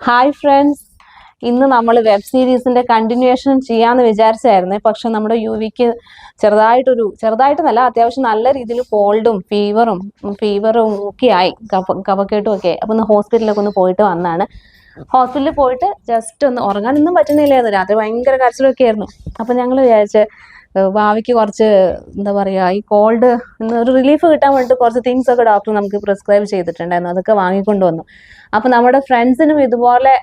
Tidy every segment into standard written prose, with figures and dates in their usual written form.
Hi friends, ഇന്ന് നമ്മൾ web സീരീസിന്റെ കണ്ടിന്യൂഷൻ ചെയ്യാന്ന് വിചാരിച്ചായിരുന്നേ. പക്ഷെ നമ്മുടെ യുവിക്ക് ചെറുതായിട്ടെന്നല്ല, അത്യാവശ്യം നല്ല രീതിയിൽ കോൾഡും ഫീവറും ഒക്കെ ആയി, കഫക്കെട്ടും ഒക്കെ. അപ്പൊ ഒന്ന് ഹോസ്പിറ്റലിലൊക്കെ ഒന്ന് പോയിട്ട് വന്നാണ്. ഹോസ്പിറ്റലിൽ പോയിട്ട് ജസ്റ്റ് ഒന്ന് ഉറങ്ങാനൊന്നും പറ്റുന്നില്ലായിരുന്നു. രാത്രി ഭയങ്കര കരച്ചിലൊക്കെ ആയിരുന്നു. അപ്പൊ ഞങ്ങൾ വിചാരിച്ച് ഭാവിക്ക് കുറച്ച് എന്താ പറയുക, ഈ കോൾഡ് ഒരു റിലീഫ് കിട്ടാൻ വേണ്ടിയിട്ട് കുറച്ച് തിങ്സ് ഒക്കെ ഡോക്ടർ നമുക്ക് പ്രിസ്ക്രൈബ് ചെയ്തിട്ടുണ്ടായിരുന്നു. അതൊക്കെ വാങ്ങിക്കൊണ്ട് വന്നു. അപ്പൊ നമ്മുടെ ഫ്രണ്ട്സിനും ഇതുപോലെ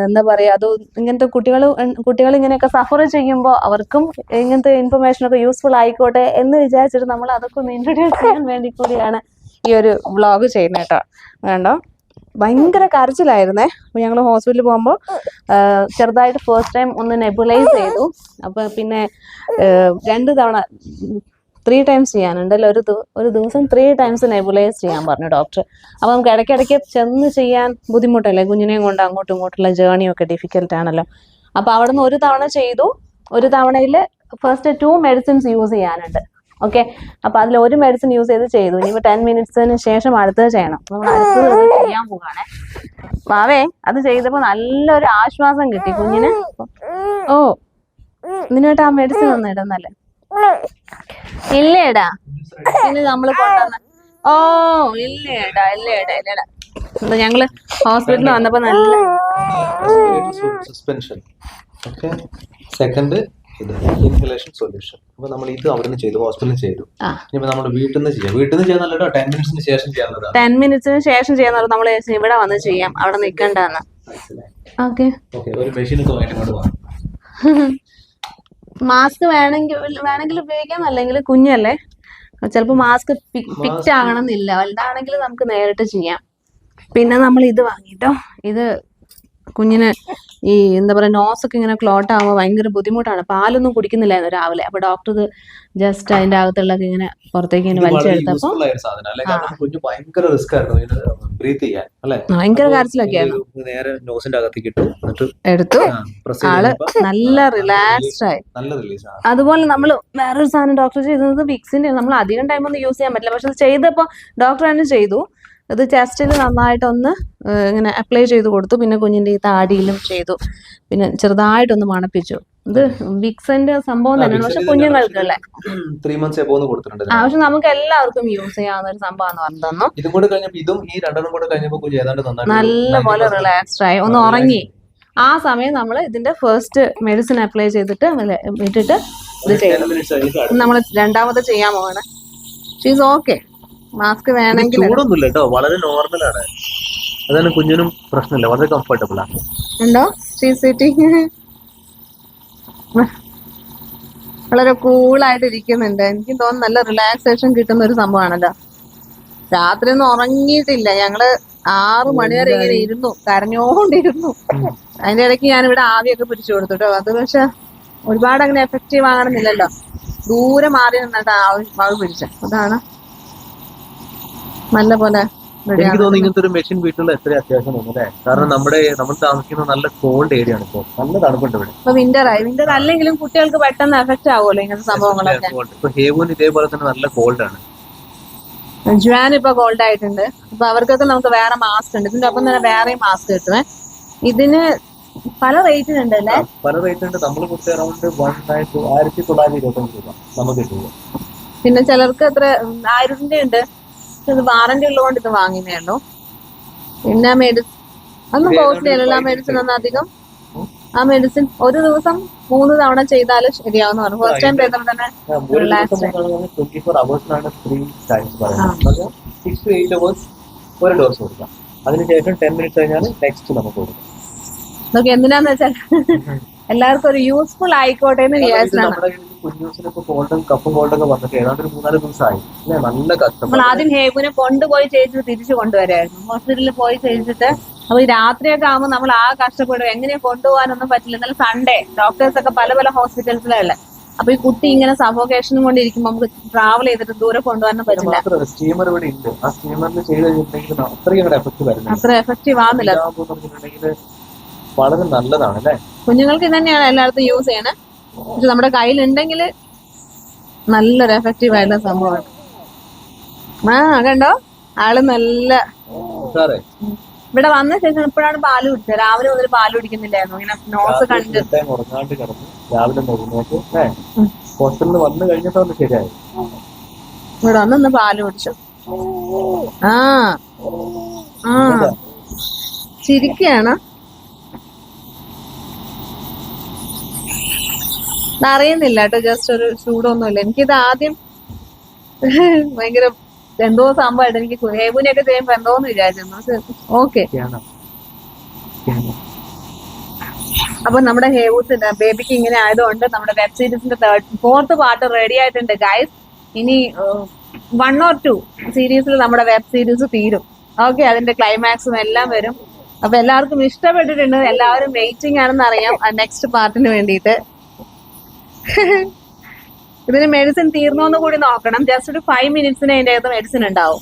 എന്താ പറയാ, അത് ഇങ്ങനത്തെ കുട്ടികൾ ഇങ്ങനെയൊക്കെ സഫർ ചെയ്യുമ്പോൾ അവർക്കും ഇങ്ങനത്തെ ഇൻഫർമേഷൻ ഒക്കെ യൂസ്ഫുൾ ആയിക്കോട്ടെ എന്ന് വിചാരിച്ചിട്ട് നമ്മൾ അതൊക്കെ ഒന്ന് ഇൻട്രൊഡ്യൂസ് ചെയ്യാൻ വേണ്ടി കൂടിയാണ് ഈ ഒരു വ്ളോഗ് ചെയ്യുന്നത് കേട്ടോ. വേണ്ടോ, ഭയങ്കര കരച്ചിലായിരുന്നേ. അപ്പൊ ഞങ്ങൾ ഹോസ്പിറ്റലിൽ പോകുമ്പോൾ ചെറുതായിട്ട് ഫസ്റ്റ് ടൈം ഒന്ന് നെബുലൈസ് ചെയ്തു. അപ്പൊ പിന്നെ 2 തവണ 3 ടൈംസ് ചെയ്യാനുണ്ടല്ലോ, ഒരു ദിവസം 3 ടൈംസ് നെബുലൈസ് ചെയ്യാൻ പറഞ്ഞു ഡോക്ടർ. അപ്പൊ നമുക്ക് ഇടയ്ക്കിടയ്ക്ക് ചെന്ന് ചെയ്യാൻ ബുദ്ധിമുട്ടല്ലേ, കുഞ്ഞിനെയും കൊണ്ട് അങ്ങോട്ടും ഇങ്ങോട്ടുള്ള ജേർണിയൊക്കെ ഡിഫിക്കൽട്ട് ആണല്ലോ. അപ്പൊ അവിടെ നിന്ന് 1 തവണ ചെയ്തു. 1 തവണയിൽ ഫസ്റ്റ് 2 മെഡിസിൻസ് യൂസ് ചെയ്യാനുണ്ട്. ഓക്കെ, അപ്പൊ അതിൽ 1 മെഡിസിൻ യൂസ് ചെയ്തു. ഇനിയിപ്പോ 10 മിനിറ്റ്സിന് ശേഷം അടുത്തത് ചെയ്യണം. നമ്മൾ അടുത്തത് ചെയ്യാൻ പോവാണേ. മാവേ, അത് ചെയ്തപ്പോ നല്ലൊരു ആശ്വാസം കിട്ടി കുഞ്ഞിന്. ഓ, ഇതിനായിട്ട് ആ മെഡിസിൻ ഒന്നും ഇടുന്നല്ലേ? ഇല്ലേടാ, ഇനി നമ്മള് കൊണ്ടുവന്ന ഇല്ലേടാ. ഞങ്ങള് ഹോസ്പിറ്റലിൽ വന്നപ്പോ നല്ല suspension. Okay, second inhalation solution. അപ്പൊ നമ്മൾ ഇത് അവിടെ ചെയ്തു, ഹോസ്പിറ്റലിൽ ചെയ്തു. ഇനിയിപ്പോ നമ്മൾ വീട്ടിൽ നിന്ന് ചെയ്യാൻ നല്ലതോ 10 മിനിറ്റ്സിന് ശേഷം ചെയ്യാവുന്നതാണ്. 10 മിനിറ്റ്സിന് ശേഷം ചെയ്യാൻ നമ്മൾ ഇവിടെ വന്ന് ചെയ്യാം, അവിടെ നിൽക്കണ്ടെന്ന്. ഓക്കെ, ഒരു മെഷീൻ ഒക്കെ വാങ്ങിട്ട് പോകാം. മാസ്ക് വേണമെങ്കിൽ ഉപയോഗിക്കാം, അല്ലെങ്കിൽ കുഞ്ഞല്ലേ, ചിലപ്പോൾ മാസ്ക് ഫിറ്റ് ആകണമെന്നില്ല. വലുതാണെങ്കിൽ നമുക്ക് നേരിട്ട് ചെയ്യാം. പിന്നെ നമ്മൾ ഇത് വാങ്ങിട്ടോ, ഇത് കുഞ്ഞിന് ഈ എന്താ പറയുക, നോസൊക്കെ ഇങ്ങനെ ക്ലോട്ട് ആകുമ്പോൾ ഭയങ്കര ബുദ്ധിമുട്ടാണ്. പാലൊന്നും കുടിക്കുന്നില്ലായിരുന്നു രാവിലെ. അപ്പൊ ഡോക്ടർ ഇത് ജസ്റ്റ് അതിന്റെ അകത്തുള്ളൊക്കെ ഇങ്ങനെ പുറത്തേക്ക് ഇങ്ങനെ വലിച്ചെടുത്തപ്പോ ഭയങ്കര കരച്ചിലൊക്കെ ആയിരുന്നു. എടുത്തു, ആള് നല്ല റിലാക്സ്ഡ് ആയി. അതുപോലെ നമ്മൾ വേറൊരു സാധനം ഡോക്ടർ ചെയ്തത് വിക്സിന്റെ, നമ്മൾ അധികം ടൈം ഒന്നും യൂസ് ചെയ്യാൻ പറ്റില്ല. പക്ഷെ ചെയ്തപ്പോ ഡോക്ടർ തന്നെ ചെയ്തു. ഇത് ചെസ്റ്റിൽ നന്നായിട്ടൊന്ന് ഇങ്ങനെ അപ്ലൈ ചെയ്ത് കൊടുത്തു. പിന്നെ കുഞ്ഞിന്റെ ഈ താടിയിലും ചെയ്തു. പിന്നെ ചെറുതായിട്ടൊന്ന് മണപ്പിച്ചു. ഇത് വിക്സിന്റെ സംഭവം തന്നെയാണ്, പക്ഷെ കുഞ്ഞുങ്ങൾക്കല്ലേ. പക്ഷെ നമുക്ക് എല്ലാവർക്കും യൂസ് ചെയ്യാവുന്ന ഒരു സംഭവം തന്നു. നല്ല പോലെ റിലാക്സ്ഡ് ആയി, ഒന്ന് ഉറങ്ങി. ആ സമയം നമ്മൾ ഇതിന്റെ ഫസ്റ്റ് മെഡിസിൻ അപ്ലൈ ചെയ്തിട്ട് വിട്ടിട്ട് ഇത് ചെയ്തു. നമ്മൾ രണ്ടാമത് ചെയ്യാൻ പോവാണ്. She's okay. മാസ്ക് വേണമെങ്കിൽ ചൂടൊന്നുമില്ല കേട്ടോ, വളരെ നോർമൽ ആണ്. അതാണ് കുഞ്ഞിനും പ്രശ്നമില്ല, വളരെ കംഫർട്ടബിൾ ആണ്. ഉണ്ടോ വളരെ കൂളായിട്ട് ഇരിക്കുന്നുണ്ട്. എനിക്ക് തോന്നുന്നു നല്ല റിലാക്സേഷൻ കിട്ടുന്ന ഒരു സംഭവമാണല്ലോ. രാത്രി ഒന്നും ഉറങ്ങിയിട്ടില്ല. ഞങ്ങള് 6 മണി വരെ ഇങ്ങനെ ഇരുന്നു, കരഞ്ഞോണ്ടിരുന്നു. അതിന്റെ ഇടയ്ക്ക് ഞാൻ ഇവിടെ ആവിയൊക്കെ പിടിച്ചു കൊടുത്തു കേട്ടോ. അത് പക്ഷെ ഒരുപാട് അങ്ങനെ എഫക്റ്റീവ് ആകണമെന്നില്ലല്ലോ. ദൂരെ മാറി നിന്നിട്ട് ആവി പിടിച്ച, അതാണ് നല്ല പോലെ. എനിക്ക് തോന്നുന്നു ഇങ്ങനത്തെ ഒരു മെഷീൻ വീട്ടിലുള്ള എത്ര അത്യാവശ്യം തോന്നുന്നു, കാരണം നമ്മൾ താമസിക്കുന്ന നല്ല കോൾഡ് ഏരിയ ആണ്. ഇപ്പോൾ നല്ല തണുപ്പുണ്ട് ഇവിടെ. ഇപ്പൊ വിന്റർ അല്ലെങ്കിലും കുട്ടികൾക്ക് പെട്ടെന്ന് എഫക്ട് ആവുമല്ലോ ഇങ്ങനത്തെ സംഭവങ്ങളൊക്കെ. ഇപ്പൊ ഹേവുന് ഇതേപോലെ തന്നെ നല്ല കോൾഡ് ആണ്. ജുവാൻ ഇപ്പൊ കോൾഡ് ആയിട്ടുണ്ട്. അപ്പൊ അവർക്കൊക്കെ നമുക്ക് വേറെ മാസ്ക് ഉണ്ട്. ഇതിന്റെ ഒപ്പം തന്നെ വേറെയും മാസ്ക് കിട്ടുമേ. ഇതിന് പല റേറ്റിനുണ്ട് അല്ലേ? പല റേറ്റ് ഉണ്ട്. നമ്മൾ കൊടുത്ത അറൗണ്ട് 1925 രൂപ നമുക്ക് കിട്ടുള്ളൂ. പിന്നെ ചിലർക്ക് എത്ര 1000 ഉണ്ട്. ഇത് വാറന്റി ഉള്ളതുകൊണ്ട് ഇത് വാങ്ങിയേ ഉള്ളൂ. പിന്നെ മെഡിസിൻ ഒന്നും കോസ്റ്റ്ലി അല്ലല്ലോ. ആ മെഡിസിൻ ഒന്നും അധികം, ആ മെഡിസിൻ ഒരു ദിവസം 3 തവണ ചെയ്താലും ശരിയാവുന്ന പറഞ്ഞു. ഫസ്റ്റ് ടൈം ചെയ്താൽ തന്നെ റിലാക്സ്. 24 hours 3 times പറയുന്നത്. 6 to 8 hours ഒരു ഡോസ് കൊടുക്കാം. അതിനുശേഷം 10 മിനിറ്റ്സ് കഴിഞ്ഞാൽ നെക്സ്റ്റ് നമുക്ക് കൊടുക്കാം. നോക്കി എന്തിനാന്ന് വെച്ചാൽ എല്ലാവർക്കും ഒരു യൂസ്ഫുൾ ആയിക്കോട്ടെ എന്ന് വിചാരിച്ചാണ്. കുഞ്ഞൂസിനൊക്കെ കഫും കോൾഡൊക്കെ വന്നിട്ട് ഏതാണ്ട് 3-4 ദിവസമായി. നല്ല കഷ്ടം. നമ്മൾ ആദ്യം ഹേബുനെ കൊണ്ടുപോയി ചെയ്തിട്ട് തിരിച്ചു കൊണ്ടുവരായിരുന്നു. ഹോസ്പിറ്റലിൽ പോയി ചെയ്തിട്ട്. അപ്പൊ ഈ രാത്രിയൊക്കെ ആകുമ്പോൾ നമ്മൾ ആ കഷ്ടപ്പെടും. എങ്ങനെയാ കൊണ്ടുപോകാനൊന്നും പറ്റില്ല. എന്നാലും സൺഡേ ഡോക്ടേഴ്സ് ഒക്കെ പല ഹോസ്പിറ്റൽസിലല്ലേ. അപ്പൊ ഈ കുട്ടി ഇങ്ങനെ സഫോക്കേഷനും കൊണ്ടിരിക്കുമ്പോൾ നമുക്ക് ട്രാവൽ ചെയ്തിട്ട് ദൂരെ കൊണ്ടുപോകാനും പറ്റില്ല. സ്റ്റീമർ ഇവിടെ ഉണ്ട്. ആ സ്റ്റീമറിൽ ചെയ്ത് കഴിഞ്ഞിട്ടുണ്ടെങ്കിൽ അത്ര എഫക്റ്റീവ് ആവുന്നില്ല. വളരെ നല്ലതാണ് അല്ലേ. കുഞ്ഞുങ്ങൾക്ക് ഇത് തന്നെയാണ് എല്ലായിടത്തും യൂസ് ചെയ്യണേ. പക്ഷെ നമ്മുടെ കയ്യിലുണ്ടെങ്കിൽ നല്ലൊരു എഫക്റ്റീവ് ആയിട്ടുള്ള സംഭവമാണ്. കണ്ടോ, ആള് നല്ല ഇവിടെ വന്ന ശേഷം ഇപ്പോഴാണ് പാല് കുടിച്ചത്. രാവിലെ മുതൽ പാല് കുടിക്കുന്നില്ലായിരുന്നു. ഇങ്ങനെ നോസ് കണ്ട് ഉറങ്ങാണ്ട് കിടന്നു. രാവിലെ നോക്കി ഹോസ്റ്റലിൽ വന്നു കഴിഞ്ഞപ്പോ ശരിയായി. ഇവിടെ വന്ന് പാല് കുടിച്ചു. ആ ആ ചിരിക്കാണ്. അറിയുന്നില്ല കേട്ടോ, ജസ്റ്റ് ഒരു ചൂടൊന്നുമില്ല. എനിക്കിത് ആദ്യം ഭയങ്കര എന്തോ സംഭവമായിട്ട് എനിക്ക് ഹേബുനെയൊക്കെ ചെയ്യുമ്പോ എന്തോന്ന് വിചാരിച്ചു. ഓക്കെ, അപ്പൊ നമ്മുടെ ഹേബൂസിന്റെ ബേബിക്ക് ഇങ്ങനെ ആയതുകൊണ്ട് നമ്മുടെ വെബ് സീരീസിന്റെ 4th പാർട്ട് റെഡി ആയിട്ടുണ്ട് ഗൈസ്. ഇനി 1 or 2 സീരീസിൽ നമ്മുടെ വെബ് സീരീസ് തീരും. ഓക്കെ, അതിന്റെ ക്ലൈമാക്സും എല്ലാം വരും. അപ്പൊ എല്ലാവർക്കും ഇഷ്ടപ്പെട്ടിട്ടുണ്ട്. എല്ലാവരും വെയിറ്റിംഗ് ആണെന്ന് അറിയാം നെക്സ്റ്റ് പാർട്ടിന് വേണ്ടിയിട്ട്. ഇതിന് മെഡിസിൻ തീർന്നോന്ന് കൂടി നോക്കണം. ജസ്റ്റ് ഒരു 5 മിനിറ്റ്സിന് അതിന്റെ അകത്ത് മെഡിസിൻ ഉണ്ടാവും.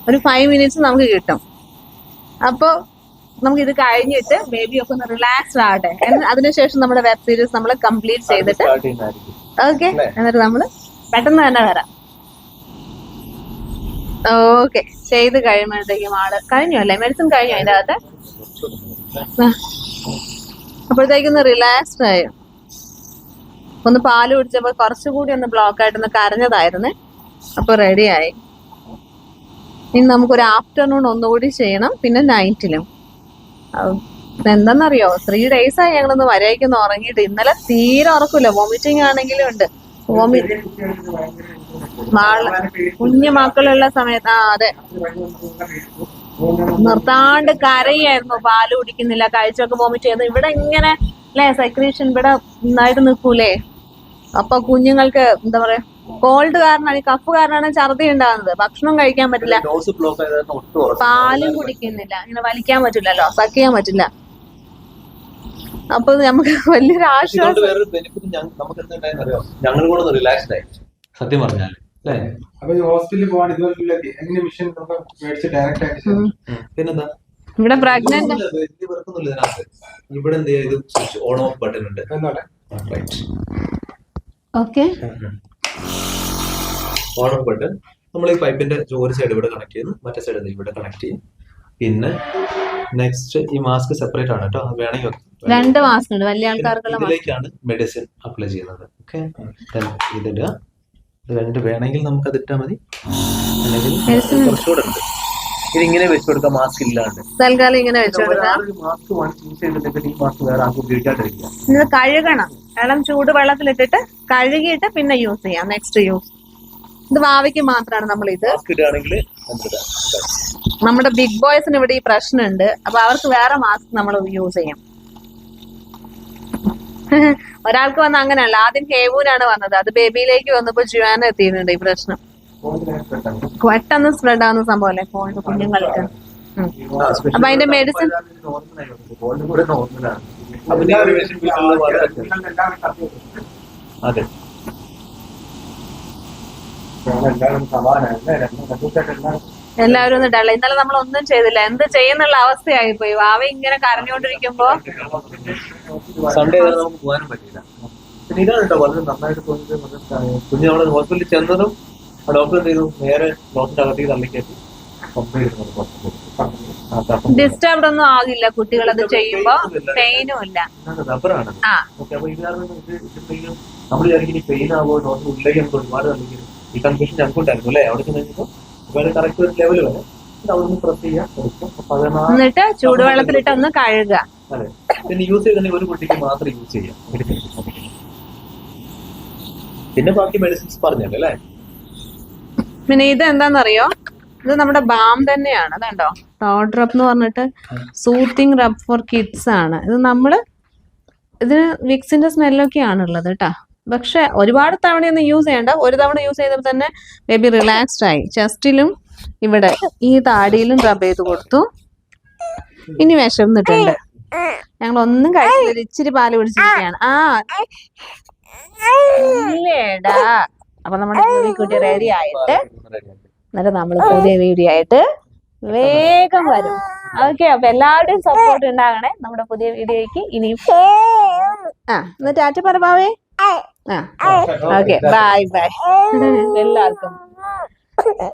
ഒരു 5 മിനിറ്റ്സ് നമുക്ക് കിട്ടും. അപ്പൊ നമുക്ക് ഇത് കഴിഞ്ഞിട്ട് ബേബി ഒക്കെ ഒന്ന് റിലാക്സ്ഡ് ആവട്ടെ. അതിനുശേഷം നമ്മുടെ വെബ് സീരീസ് നമ്മൾ കംപ്ലീറ്റ് ചെയ്തിട്ട് ഓക്കെ, എന്നിട്ട് നമ്മള് പെട്ടെന്ന് തന്നെ വരാം. ഓക്കെ, ചെയ്ത് കഴിയുമ്പോഴത്തേക്കും ആള് കഴിഞ്ഞു അല്ലേ? മെഡിസിൻ കഴിഞ്ഞു അതിന്റെ അകത്ത്. അപ്പോഴത്തേക്കൊന്ന് റിലാക്സ്ഡ് ആയി. ഒന്ന് പാല് കുടിച്ചപ്പോ കുറച്ചുകൂടി ഒന്ന് ബ്ലോക്ക് ആയിട്ടൊന്ന് കരഞ്ഞതായിരുന്നേ. അപ്പൊ റെഡിയായി. ഇനി നമുക്കൊരു ആഫ്റ്റർനൂൺ ഒന്നുകൂടി ചെയ്യണം, പിന്നെ നൈറ്റിലും. എന്താന്നറിയോ, 3 days ആയി ഞങ്ങളൊന്ന് വരയ്ക്കൊന്ന് ഉറങ്ങിയിട്ട്. ഇന്നലെ തീരെ ഉറക്കില്ല, വോമിറ്റിംഗ് ആണെങ്കിലും ഉണ്ട്. കുഞ്ഞു മക്കളുള്ള സമയത്ത് അതെ, നിർത്താണ്ട് കരയായിരുന്നു. പാല് കുടിക്കുന്നില്ല, കഴിച്ചൊക്കെ വോമിറ്റ് ചെയ്യുന്നു. ഇവിടെ ഇങ്ങനെ അല്ലെ സെക്രീഷൻ ഇവിടെ നന്നായിട്ട് നിൽക്കൂലേ. അപ്പൊ കുഞ്ഞുങ്ങൾക്ക് എന്താ പറയാ, കോൾഡ് കാരണമാണ്, കഫ് കാരണമാണ് ഛർദി ഉണ്ടാകുന്നത്. ഭക്ഷണം കഴിക്കാൻ പറ്റില്ല, പാലും കുടിക്കുന്നില്ല, ഇങ്ങനെ വലിക്കാൻ പറ്റില്ലല്ലോ, സക്കിയാൻ പറ്റില്ല. അപ്പൊ നമുക്ക് വലിയൊരു ആശ്വാസം. സത്യം പറഞ്ഞാൽ പിന്നെന്താ, ഇവിടെ പ്രഗ്നന്റ് ഇവിടെ എന്ത് ചെയ്തു, ഓൺ ഓഫ് ബട്ടൺ ഉണ്ട്. ഓക്കെ, ഓൺ ഓഫ് ബട്ടൺ നമ്മൾ ഈ പൈപ്പിന്റെ ഒരു സൈഡ് ഇവിടെ കണക്ട് ചെയ്യുന്നു, മറ്റേ സൈഡ് ഇവിടെ കണക്ട് ചെയ്യും. പിന്നെ നെക്സ്റ്റ് ഈ മാസ്ക് സെപ്പറേറ്റ് ആണ് കേട്ടോ, വേണമെങ്കിൽ 2 മാസ്ക് ഉണ്ട് വലിയ ആൾക്കാർക്കുള്ള. ഇതിലേക്കാണ് മെഡിസിൻ അപ്ലൈ ചെയ്യുന്നത്. ഓക്കെ, ഇതിടുക. ഇത് വേണമെങ്കിൽ നമുക്ക് അത് ഇട്ടാൽ മതി, അല്ലെങ്കിൽ കുറച്ചുകൂടെ ഉണ്ട്. ഇതിങ്ങനെ വെച്ച് കൊടുക്കാം, മാസ്ക് ഇല്ലാണ്ട് തൽക്കാലം ഇങ്ങനെ വെച്ച് കൊടുക്കാം. മാസ്ക് യൂസ് ചെയ്തിട്ടുണ്ടെങ്കിൽ ഈ മാസ്ക് വേറെ ആർക്കും ഉപയോഗിക്കാണ്ടിരിക്കുക. ഇത് കഴുകണം, ഇളം ചൂട് വെള്ളത്തിലിട്ടിട്ട് കഴുകിയിട്ട് പിന്നെ യൂസ് ചെയ്യാം. നെക്സ്റ്റ് യൂസ് ഇത് ഭാവിക്ക് മാത്രമാണ് നമ്മൾ ഇത് ഇടുകയാണെങ്കിൽ. നമ്മുടെ ബിഗ് ബോയ്സിന് ഇവിടെ ഈ പ്രശ്നമുണ്ട്. അപ്പൊ അവർക്ക് വേറെ മാസ്ക് നമ്മൾ യൂസ് ചെയ്യും. ഒരാൾക്ക് വന്ന അങ്ങനെയല്ല, ആദ്യം ഹേവൂനാണ് വന്നത്, അത് ബേബിയിലേക്ക് വന്നപ്പോ ജിവാന എത്തിയിട്ടുണ്ട് ഈ പ്രശ്നം. പെട്ടെന്ന് സ്പ്രെഡ് ആവുന്ന സംഭവം അല്ലേ കോൾഡ് കുഞ്ഞുങ്ങൾക്ക്. അപ്പൊ അതിന്റെ മെഡിസിൻ അതെ, എല്ലാവരും ഒന്ന് ഡള്ള. ഇന്നലെ നമ്മൾ ഒന്നും ചെയ്തില്ല, എന്ത് ചെയ്യുന്നുള്ള അവസ്ഥയായി പോയി. വാവ ഇങ്ങനെ കരഞ്ഞുകൊണ്ടിരിക്കുമ്പോ സൺഡേ നമുക്ക് പോകാനും പറ്റില്ല. പിന്നെ ഇതാണ് കേട്ടോ വളരെ നന്നായിട്ട് തോന്നിയത്. കുഞ്ഞ് നമ്മള് ഹോസ്പിറ്റലിൽ ചെന്നതും ഡോക്ടർ എന്ത് ചെയ്തു, നേരെ ഡോക്ടറിന്റെ അകത്തേക്ക് തള്ളിക്കയറ്റി ഡിസ്റ്റർബ്ഡ് ഒന്നും ആകില്ല കുട്ടികൾ അത് ചെയ്യുമ്പോ, പെയിനും ഇല്ല. റബ്ബറാണ്. അപ്പൊ ഇത് കാരണം നമ്മൾ വിചാരിക്കും പെയിൻ ആവോ, ഡോക്ടർ ഉള്ളിലേക്ക് നമുക്ക് ഒരുപാട് തള്ളിക്കും. ഈ കൺഫ്യൂഷൻ ഞങ്ങൾക്കുണ്ടായിരുന്നു അല്ലേ. അവിടെ ചെന്നപ്പോ കറക്റ്റ് ഒരു ലെവൽ വരെ അതൊന്ന് പ്രസ് ചെയ്യാൻ കൊടുക്കും, എന്നിട്ട് ചൂടുവെള്ളത്തിലിട്ട് ഒന്ന് കഴുകുക. അതെ, പിന്നെ യൂസ് ചെയ്തിട്ടുണ്ടെങ്കിൽ ഒരു കുട്ടിക്ക് മാത്രം യൂസ് ചെയ്യാം. പിന്നെ ബാക്കി മെഡിസിൻസ് പറഞ്ഞല്ലേ അല്ലേ. പിന്നെ ഇത് എന്താന്നറിയോ, ഇത് നമ്മുടെ ബാം തന്നെയാണ്. അതുണ്ടോ, ടോഡ് റബ് എന്ന് പറഞ്ഞിട്ട് സൂത്തിങ് റബ് ഫോർ കിഡ്സ് ആണ്. ഇത് നമ്മള് ഇതിന് വിക്സിന്റെ സ്മെല്ലൊക്കെ ആണുള്ളത് കേട്ടാ. പക്ഷെ ഒരുപാട് തവണയൊന്നും യൂസ് ചെയ്യണ്ട. ഒരു തവണ യൂസ് ചെയ്തപ്പോൾ തന്നെ ബേബി റിലാക്സ്ഡ് ആയി. ചെസ്റ്റിലും ഇവിടെ ഈ താടിയിലും റബ് ചെയ്ത് കൊടുത്തു. ഇനി വിശന്നിട്ടുണ്ട്, ഞങ്ങൾ ഒന്നും കഴിച്ചില്ല, ഇച്ചിരി പാല് പിടിച്ചിരിക്കുകയാണ്. ഇല്ലേടാ. അപ്പൊ നമ്മുടെ കുട്ടി റെഡി ആയിട്ട് എന്നിട്ട് നമ്മൾ പുതിയ വീഡിയോ ആയിട്ട് വേഗം വരും. ഓക്കെ, അപ്പൊ എല്ലാവരുടെയും സപ്പോർട്ട് ഉണ്ടാകണേ നമ്മുടെ പുതിയ വീഡിയോയ്ക്ക്. ഇനി എന്നിട്ട് ടാറ്റ പറ ബാവേ. ഓക്കെ, ബൈ ബൈ എല്ലാവർക്കും.